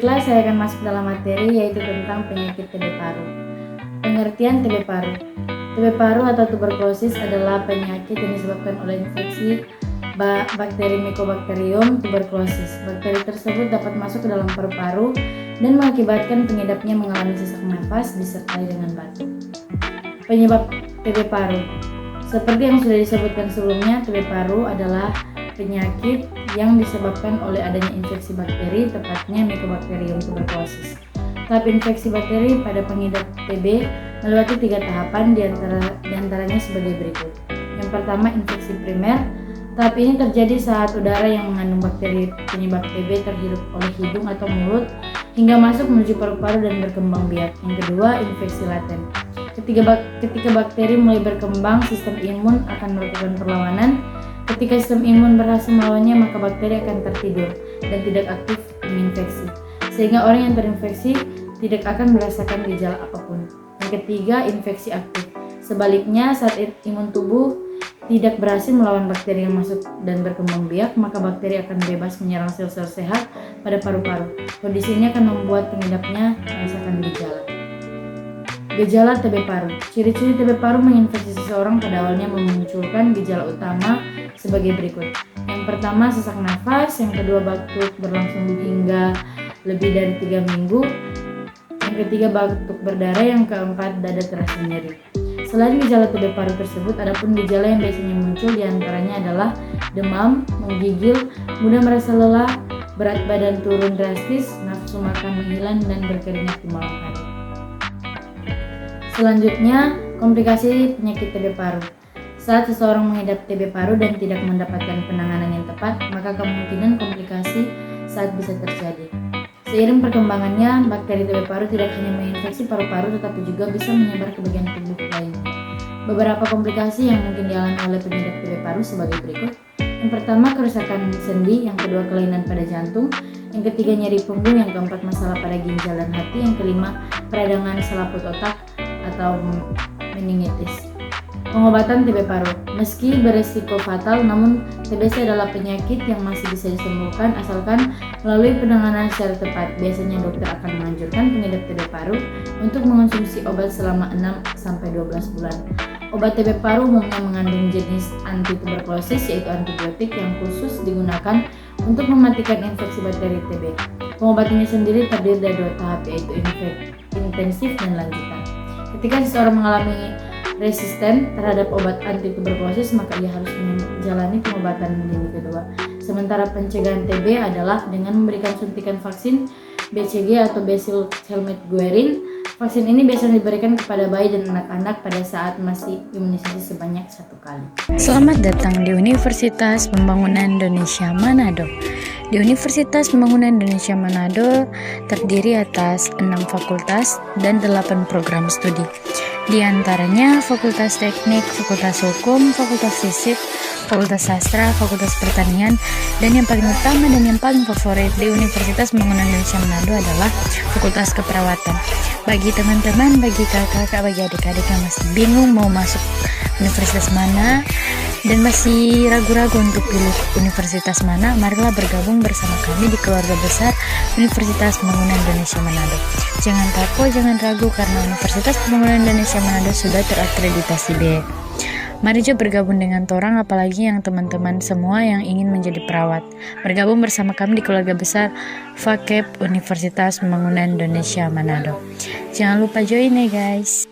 Baiklah, saya akan masuk dalam materi yaitu tentang penyakit TB paru. Pengertian TB paru. TB paru atau tuberkulosis adalah penyakit yang disebabkan oleh infeksi bakteri Mycobacterium tuberculosis. Bakteri tersebut dapat masuk ke dalam paru-paru dan mengakibatkan pengidapnya mengalami sesak nafas disertai dengan batuk. Penyebab TB paru. Seperti yang sudah disebutkan sebelumnya, TB paru adalah penyakit yang disebabkan oleh adanya infeksi bakteri, tepatnya Mycobacterium tuberculosis. Tahap infeksi bakteri pada pengidap TB melewati 3 tahapan diantaranya sebagai berikut. Yang pertama, infeksi primer. Tahap ini terjadi saat udara yang mengandung bakteri penyebab TB terhirup oleh hidung atau mulut hingga masuk menuju paru-paru dan berkembang biak. Yang kedua, infeksi laten. Ketika bakteri mulai berkembang, sistem imun akan melakukan perlawanan. Ketika sistem imun berhasil melawannya, maka bakteri akan tertidur dan tidak aktif menginfeksi, sehingga orang yang terinfeksi tidak akan merasakan gejala apapun. Yang ketiga, infeksi aktif. Sebaliknya, saat imun tubuh tidak berhasil melawan bakteri yang masuk dan berkembang biak, maka bakteri akan bebas menyerang sel-sel sehat pada paru-paru. Kondisi ini akan membuat pengidapnya merasakan gejala. Gejala TB paru. Ciri-ciri TB paru menginfeksi seseorang pada awalnya memunculkan gejala utama sebagai berikut. Yang pertama, sesak nafas. Yang kedua, batuk berlangsung hingga lebih dari 3 minggu. Yang ketiga, batuk berdarah. Yang keempat, dada terasa nyeri. Selain gejala TB paru tersebut, adapun gejala yang biasanya muncul diantaranya adalah demam, menggigil, mudah merasa lelah, berat badan turun drastis, nafsu makan menghilang, dan berkeringat di malam hari. Selanjutnya, komplikasi penyakit TB paru. Saat seseorang mengidap TB paru dan tidak mendapatkan penanganan yang tepat, maka kemungkinan komplikasi saat bisa terjadi. Seiring perkembangannya, bakteri TB paru tidak hanya menginfeksi paru-paru tetapi juga bisa menyebar ke bagian tubuh lainnya. Beberapa komplikasi yang mungkin dialami oleh pengidap TB paru sebagai berikut. Yang pertama, kerusakan sendi. Yang kedua, kelainan pada jantung. Yang ketiga, nyeri punggung. Yang keempat, masalah pada ginjal dan hati. Yang kelima, peradangan selaput otak atau meningitis. Pengobatan TB paru. Meski beresiko fatal, namun TBC adalah penyakit yang masih bisa disembuhkan asalkan melalui penanganan secara tepat. Biasanya dokter akan menganjurkan pengidap TB paru untuk mengonsumsi obat selama 6-12 bulan. Obat TB paru umumnya mengandung jenis anti-tuberkulosis, yaitu antibiotik yang khusus digunakan untuk mematikan infeksi bakteri TB. Pengobatannya sendiri terdiri dari 2 tahap, yaitu intensif dan lanjutan. Ketika seseorang mengalami resisten terhadap obat anti-tuberkulosis, maka ia harus menjalani pengobatan lini kedua. Sementara pencegahan TB adalah dengan memberikan suntikan vaksin BCG atau Basil Helminth Guerin. Vaksin ini biasanya diberikan kepada bayi dan anak-anak pada saat masih imunisasi sebanyak 1 kali. Selamat datang di Universitas Pembangunan Indonesia Manado. Di Universitas Pembangunan Indonesia Manado terdiri atas 6 fakultas dan 8 program studi. Di antaranya Fakultas Teknik, Fakultas Hukum, Fakultas Fisik, Fakultas Sastra, Fakultas Pertanian, dan yang paling utama dan yang paling favorit di Universitas Pembangunan Indonesia Manado adalah Fakultas Keperawatan. Bagi teman-teman, bagi kakak-kakak, bagi adik-adik yang masih bingung mau masuk universitas mana dan masih ragu-ragu untuk pilih universitas mana, marilah bergabung bersama kami di keluarga besar Universitas Pembangunan Indonesia Manado. Jangan takut, jangan ragu karena Universitas Pembangunan Indonesia Manado sudah terakreditasi B. Mari juga bergabung dengan Torang, apalagi yang teman-teman semua yang ingin menjadi perawat. Bergabung bersama kami di keluarga besar FAKEP Universitas Pembangunan Indonesia Manado. Jangan lupa join ya guys.